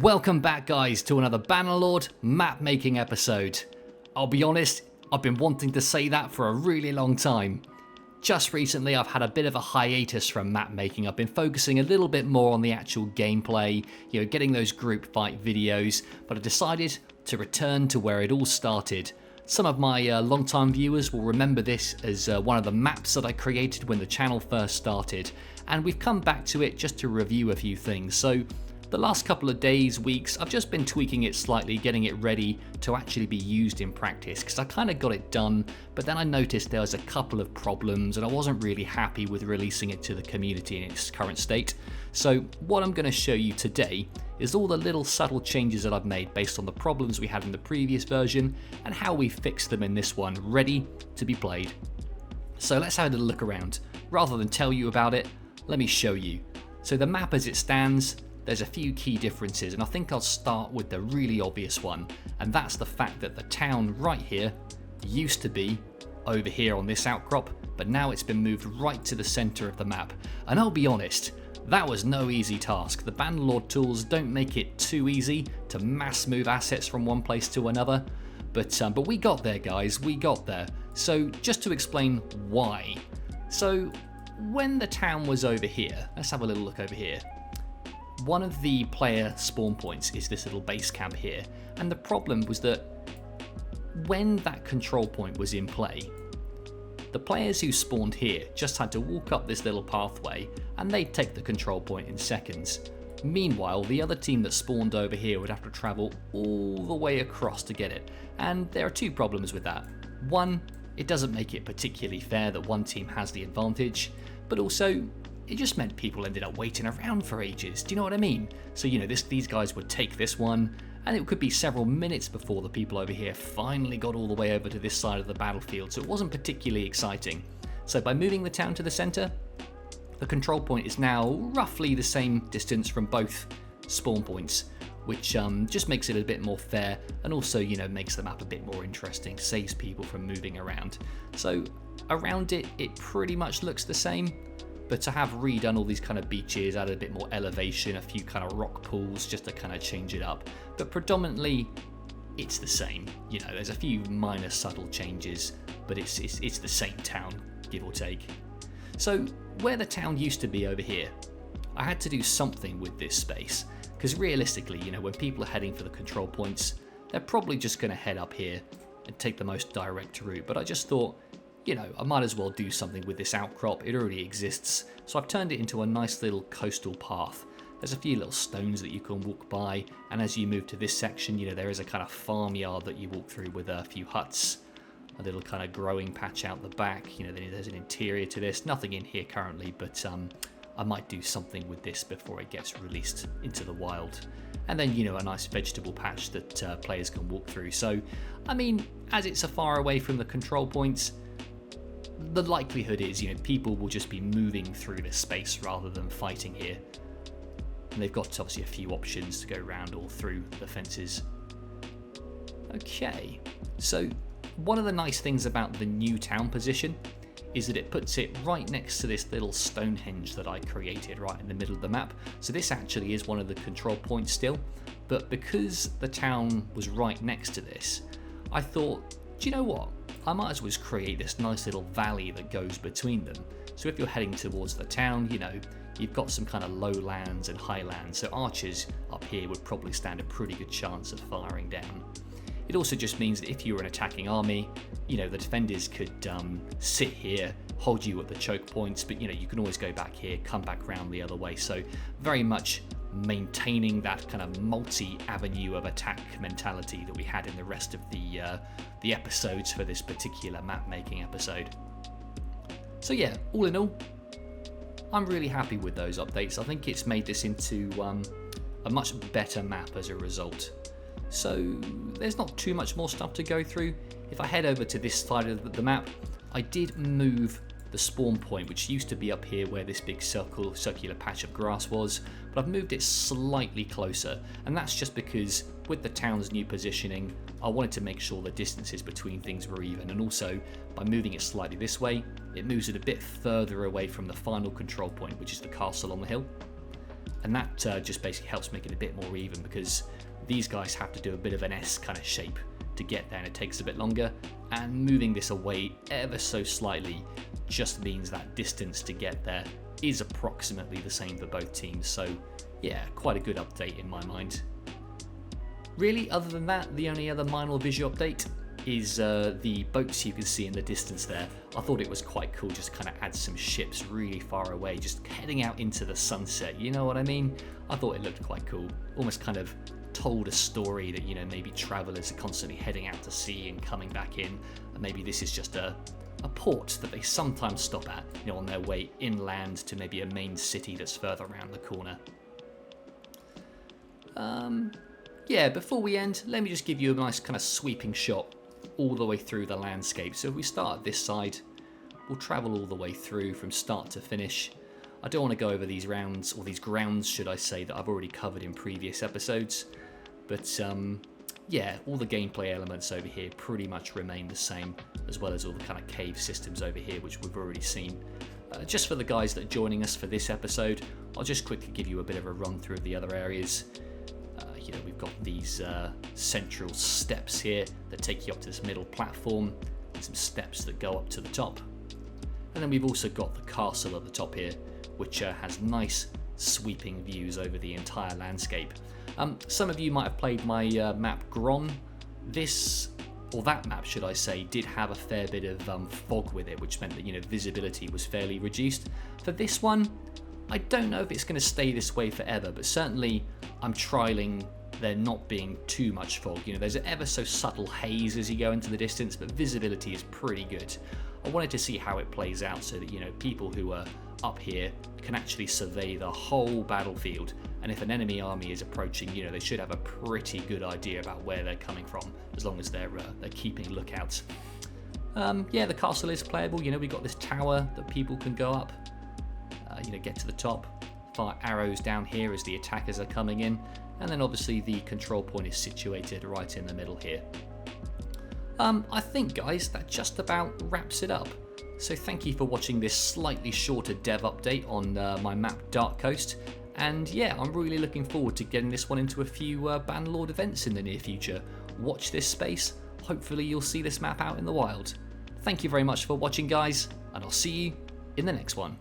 Welcome back, guys, to another Bannerlord map making episode. I'll be honest, I've been wanting to say that for a really long time. Just recently I've had a bit of a hiatus from map making. I've been focusing a little bit more on the actual gameplay, getting those group fight videos, but I decided to return to where it all started. Some of my long-time viewers will remember this as one of the maps that I created when the channel first started, and we've come back to it just to review a few things. So the last couple of days, weeks, I've just been tweaking it slightly, getting it ready to actually be used in practice, because I kind of got it done, but then I noticed there was a couple of problems and I wasn't really happy with releasing it to the community in its current state. So what I'm going to show you today is all the little subtle changes that I've made based on the problems we had in the previous version and how we fixed them in this one, ready to be played. So let's have a little look around. Rather than tell you about it, let me show you. So the map as it stands, there's a few key differences, and I think I'll start with the really obvious one, and that's the fact that the town right here used to be over here on this outcrop, but now it's been moved right to the center of the map. And I'll be honest, that was no easy task. The Bannerlord tools don't make it too easy to mass move assets from one place to another, but we got there, guys, we got there. So just to explain why. So when the town was over here, let's have a little look over here. One of the player spawn points is this little base camp here, and the problem was that when that control point was in play, the players who spawned here just had to walk up this little pathway and they'd take the control point in seconds. Meanwhile, the other team that spawned over here would have to travel all the way across to get it, and there are two problems with that. One, it doesn't make it particularly fair that one team has the advantage, but also it just meant people ended up waiting around for ages. Do you know what I mean? So, these guys would take this one, and it could be several minutes before the people over here finally got all the way over to this side of the battlefield, so it wasn't particularly exciting. So by moving the town to the center, the control point is now roughly the same distance from both spawn points, which just makes it a bit more fair, and also, makes the map a bit more interesting, saves people from moving around. So around it, it pretty much looks the same. But to have redone all these kind of beaches, added a bit more elevation, a few kind of rock pools just to kind of change it up. But predominantly, it's the same. There's a few minor subtle changes, but it's the same town, give or take. So where the town used to be over here, I had to do something with this space. Because realistically, when people are heading for the control points, they're probably just going to head up here and take the most direct route. But I just thought, I might as well do something with this outcrop. It already exists, so I've turned it into a nice little coastal path. There's a few little stones that you can walk by, and as you move to this section, there is a kind of farmyard that you walk through with a few huts, a little kind of growing patch out the back. There's an interior to this. Nothing in here currently, but I might do something with this before it gets released into the wild. And then, a nice vegetable patch that players can walk through. So, as it's so far away from the control points, the likelihood is, people will just be moving through this space rather than fighting here. And they've got obviously a few options to go around all through the fences. Okay, so one of the nice things about the new town position is that it puts it right next to this little Stonehenge that I created right in the middle of the map. So this actually is one of the control points still, but because the town was right next to this, I thought, do you know what? I might as well just create this nice little valley that goes between them. So if you're heading towards the town, you've got some kind of lowlands and highlands, so archers up here would probably stand a pretty good chance of firing down. It also just means that if you were an attacking army, the defenders could sit here, hold you at the choke points, but you can always go back here, come back round the other way. So very much maintaining that kind of multi-avenue of attack mentality that we had in the rest of the episodes for this particular map making episode. So yeah, all in all, I'm really happy with those updates. I think it's made this into a much better map as a result. So there's not too much more stuff to go through. If I head over to this side of the map, I did move the spawn point, which used to be up here where this big circular patch of grass was, but I've moved it slightly closer, and that's just because with the town's new positioning, I wanted to make sure the distances between things were even, and also by moving it slightly this way, it moves it a bit further away from the final control point, which is the castle on the hill. and that just basically helps make it a bit more even, because these guys have to do a bit of an S kind of shape to get there, and it takes a bit longer, and moving this away ever so slightly just means that distance to get there is approximately the same for both teams. So yeah, quite a good update in my mind. Really, other than that, the only other minor visual update is the boats you can see in the distance there. I thought it was quite cool just to kind of add some ships really far away, just heading out into the sunset, you know what I mean? I thought it looked quite cool, almost kind of told a story that, you know, maybe travelers are constantly heading out to sea and coming back in, and maybe this is just a port that they sometimes stop at, you know, on their way inland to maybe a main city that's further around the corner. Yeah, before we end, let me just give you a nice kind of sweeping shot all the way through the landscape. So if we start at this side, we'll travel all the way through from start to finish. I don't want to go over these rounds, or these grounds should I say, that I've already covered in previous episodes, but yeah, all the gameplay elements over here pretty much remain the same, as well as all the kind of cave systems over here which we've already seen. Just for the guys that are joining us for this episode, I'll just quickly give you a bit of a run through of the other areas. You know, we've got these central steps here that take you up to this middle platform, and some steps that go up to the top. And then we've also got the castle at the top here, which has nice sweeping views over the entire landscape. Some of you might have played my map Gron. This, or that map should I say, did have a fair bit of fog with it, which meant that, you know, visibility was fairly reduced. For this one, I don't know if it's going to stay this way forever, but certainly I'm trialing there not being too much fog. You know, there's an ever so subtle haze as you go into the distance, but visibility is pretty good. I wanted to see how it plays out so that, you know, people who are up here can actually survey the whole battlefield, and if an enemy army is approaching, you know, they should have a pretty good idea about where they're coming from, as long as they're keeping lookouts. Yeah, the castle is playable. You know, we've got this tower that people can go up, you know, get to the top, fire arrows down here as the attackers are coming in, and then obviously the control point is situated right in the middle here. I think, guys, that just about wraps it up. So thank you for watching this slightly shorter dev update on my map Dark Coast, and yeah, I'm really looking forward to getting this one into a few Bannerlord events in the near future. Watch this space, hopefully you'll see this map out in the wild. Thank you very much for watching, guys, and I'll see you in the next one.